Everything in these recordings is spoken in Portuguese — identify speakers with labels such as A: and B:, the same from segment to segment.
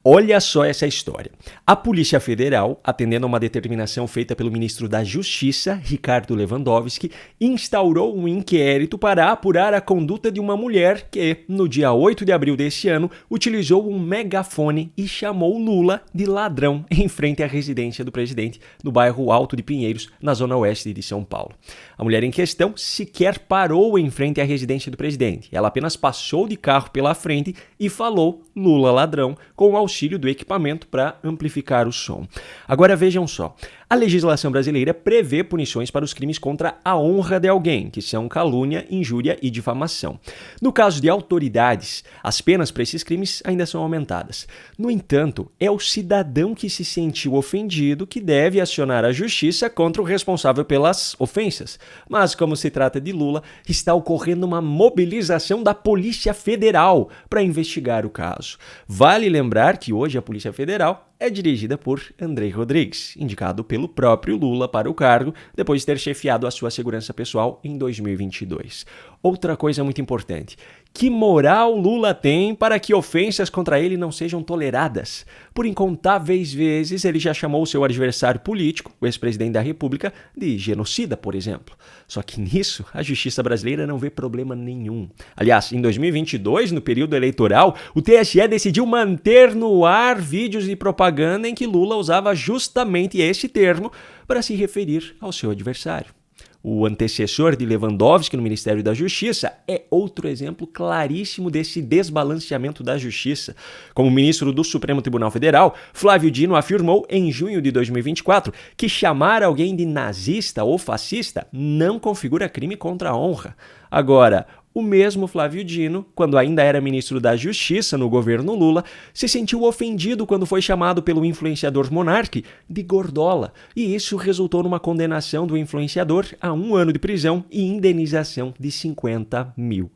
A: Olha só essa história. A Polícia Federal, atendendo a uma determinação feita pelo ministro da Justiça, Ricardo Lewandowski, instaurou um inquérito para apurar a conduta de uma mulher que, no dia 8 de abril deste ano, utilizou um megafone e chamou Lula de ladrão em frente à residência do presidente no bairro Alto de Pinheiros, na zona oeste de São Paulo. A mulher em questão sequer parou em frente à residência do presidente. Ela apenas passou de carro pela frente e falou Lula ladrão com o auxílio do equipamento para amplificar o som. Agora vejam só, a legislação brasileira prevê punições para os crimes contra a honra de alguém, que são calúnia, injúria e difamação. No caso de autoridades, as penas para esses crimes ainda são aumentadas. No entanto, é o cidadão que se sentiu ofendido que deve acionar a justiça contra o responsável pelas ofensas. Mas, como se trata de Lula, está ocorrendo uma mobilização da Polícia Federal para investigar o caso. Vale lembrar que hoje a Polícia Federal é dirigida por André Rodrigues, indicado pelo próprio Lula para o cargo, depois de ter chefiado a sua segurança pessoal em 2022. Outra coisa muito importante, que moral Lula tem para que ofensas contra ele não sejam toleradas? Por incontáveis vezes ele já chamou seu adversário político, o ex-presidente da República, de genocida, por exemplo. Só que nisso a justiça brasileira não vê problema nenhum. Aliás, em 2022, no período eleitoral, o TSE decidiu manter no ar vídeos de propaganda em que Lula usava justamente esse termo para se referir ao seu adversário. O antecessor de Lewandowski no Ministério da Justiça é outro exemplo claríssimo desse desbalanceamento da justiça. Como ministro do Supremo Tribunal Federal, Flávio Dino afirmou em junho de 2024 que chamar alguém de nazista ou fascista não configura crime contra a honra. Agora, o mesmo Flávio Dino, quando ainda era ministro da Justiça no governo Lula, se sentiu ofendido quando foi chamado pelo influenciador Monark de gordola, e isso resultou numa condenação do influenciador a 1 ano de prisão e indenização de R$50 mil.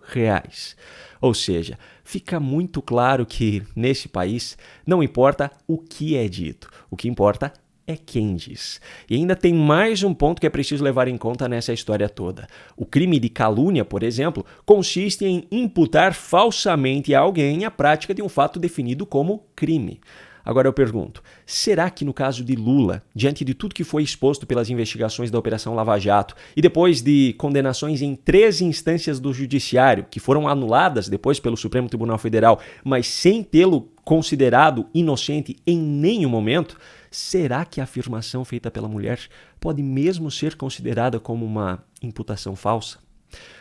A: Ou seja, fica muito claro que, nesse país, não importa o que é dito, o que importa é quem diz. E ainda tem mais um ponto que é preciso levar em conta nessa história toda. O crime de calúnia, por exemplo, consiste em imputar falsamente a alguém a prática de um fato definido como crime. Agora eu pergunto, será que no caso de Lula, diante de tudo que foi exposto pelas investigações da Operação Lava Jato e depois de condenações em 3 instâncias do Judiciário, que foram anuladas depois pelo Supremo Tribunal Federal, mas sem tê-lo considerado inocente em nenhum momento, será que a afirmação feita pela mulher pode mesmo ser considerada como uma imputação falsa?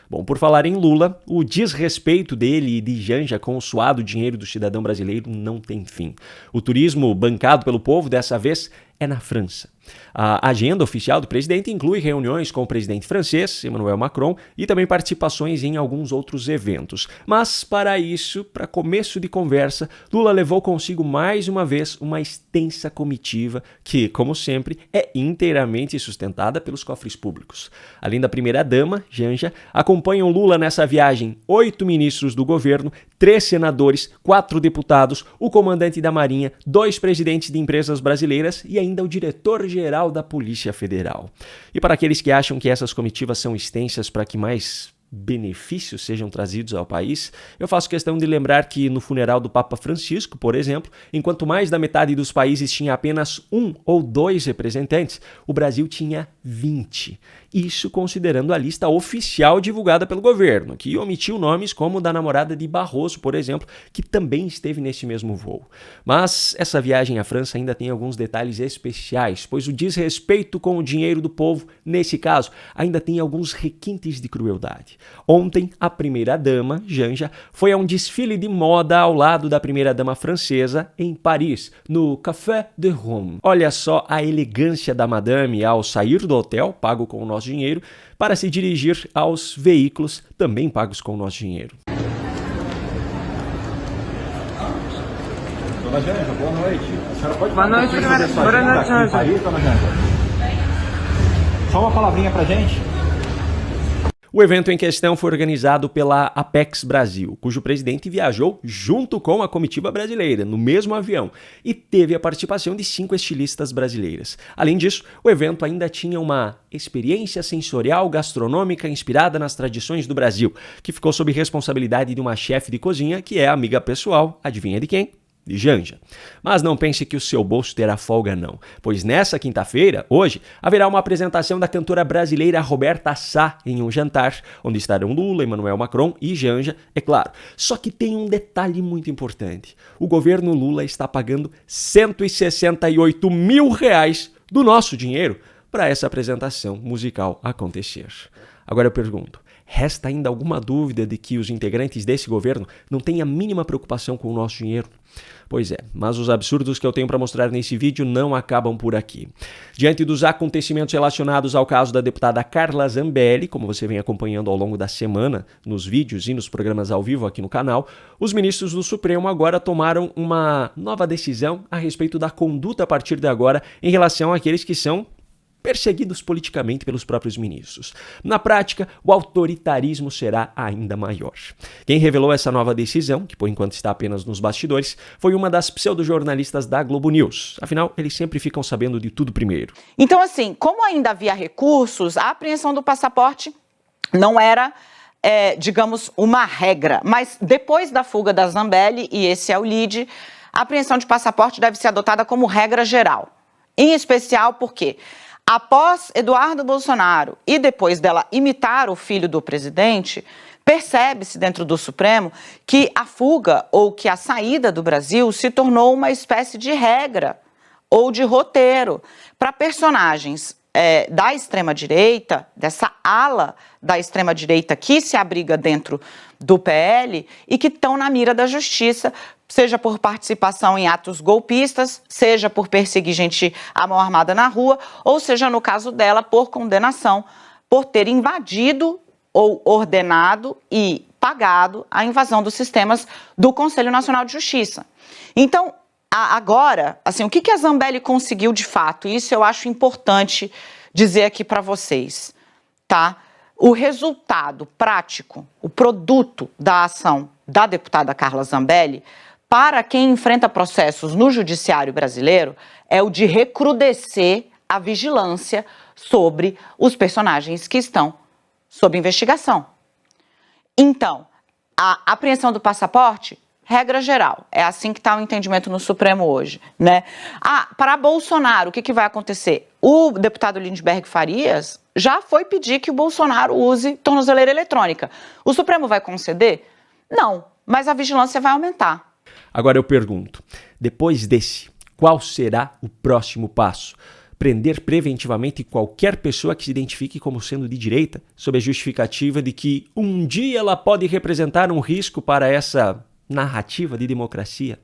A: Bom, por falar em Lula, o desrespeito dele e de Janja com o suado dinheiro do cidadão brasileiro não tem fim. O turismo bancado pelo povo dessa vez é na França. A agenda oficial do presidente inclui reuniões com o presidente francês, Emmanuel Macron, e também participações em alguns outros eventos. Mas, para isso, para começo de conversa, Lula levou consigo mais uma vez uma extensa comitiva que, como sempre, é inteiramente sustentada pelos cofres públicos. Além da primeira-dama, Janja, acompanham Lula nessa viagem 8 ministros do governo, 3 senadores, 4 deputados, o comandante da Marinha, 2 presidentes de empresas brasileiras e ainda o diretor-geral da Polícia Federal. E para aqueles que acham que essas comitivas são extensas para que mais benefícios sejam trazidos ao país, eu faço questão de lembrar que no funeral do Papa Francisco, por exemplo, enquanto mais da metade dos países tinha apenas 1 ou 2 representantes, o Brasil tinha 20. Isso considerando a lista oficial divulgada pelo governo, que omitiu nomes como o da namorada de Barroso, por exemplo, que também esteve nesse mesmo voo. Mas essa viagem à França ainda tem alguns detalhes especiais, pois o desrespeito com o dinheiro do povo, nesse caso, ainda tem alguns requintes de crueldade. Ontem, a primeira-dama, Janja, foi a um desfile de moda ao lado da primeira-dama francesa em Paris, no Café de Rome. Olha só a elegância da madame ao sair do hotel, pago com o nosso dinheiro, para se dirigir aos veículos também pagos com o nosso dinheiro.
B: Dona Janja, boa noite. A senhora pode
C: Boa noite,
B: aqui em Paris, Dona Janja? Só uma palavrinha pra gente.
A: O evento em questão foi organizado pela Apex Brasil, cujo presidente viajou junto com a comitiva brasileira, no mesmo avião, e teve a participação de 5 estilistas brasileiras. Além disso, o evento ainda tinha uma experiência sensorial gastronômica inspirada nas tradições do Brasil, que ficou sob responsabilidade de uma chefe de cozinha que é amiga pessoal, adivinha de quem? de Janja. Mas não pense que o seu bolso terá folga não, pois nessa quinta-feira, hoje, haverá uma apresentação da cantora brasileira Roberta Sá em um jantar, onde estarão Lula, Emmanuel Macron e Janja, é claro. Só que tem um detalhe muito importante. O governo Lula está pagando R$168 mil do nosso dinheiro para essa apresentação musical acontecer. Agora eu pergunto, resta ainda alguma dúvida de que os integrantes desse governo não têm a mínima preocupação com o nosso dinheiro? Pois é, mas os absurdos que eu tenho para mostrar nesse vídeo não acabam por aqui. Diante dos acontecimentos relacionados ao caso da deputada Carla Zambelli, como você vem acompanhando ao longo da semana nos vídeos e nos programas ao vivo aqui no canal, os ministros do Supremo agora tomaram uma nova decisão a respeito da conduta a partir de agora em relação àqueles que são perseguidos politicamente pelos próprios ministros. Na prática, o autoritarismo será ainda maior. Quem revelou essa nova decisão, que por enquanto está apenas nos bastidores, foi uma das pseudojornalistas da Globo News. Afinal, eles sempre ficam sabendo de tudo primeiro.
C: Então, assim, como ainda havia recursos, a apreensão do passaporte não era, digamos, uma regra. Mas depois da fuga da Zambelli, e esse é o lead, a apreensão de passaporte deve ser adotada como regra geral. Em especial porque, após Eduardo Bolsonaro e depois dela imitar o filho do presidente, percebe-se dentro do Supremo que a fuga ou que a saída do Brasil se tornou uma espécie de regra ou de roteiro para personagens da extrema-direita, dessa ala da extrema-direita que se abriga dentro do PL e que estão na mira da justiça, seja por participação em atos golpistas, seja por perseguir gente à mão armada na rua, ou seja, no caso dela, por condenação, por ter invadido ou ordenado e pagado a invasão dos sistemas do Conselho Nacional de Justiça. Então, agora, assim, o que a Zambelli conseguiu de fato? Isso eu acho importante dizer aqui para vocês, tá? O resultado prático, o produto da ação da deputada Carla Zambelli, para quem enfrenta processos no judiciário brasileiro, é o de recrudescer a vigilância sobre os personagens que estão sob investigação. Então, a apreensão do passaporte, regra geral, é assim que está o entendimento no Supremo hoje, né? Para Bolsonaro, o que vai acontecer? O deputado Lindbergh Farias já foi pedir que o Bolsonaro use tornozeleira eletrônica. O Supremo vai conceder? Não, mas a vigilância vai aumentar.
A: Agora eu pergunto, depois desse, qual será o próximo passo? Prender preventivamente qualquer pessoa que se identifique como sendo de direita, sob a justificativa de que um dia ela pode representar um risco para essa narrativa de democracia?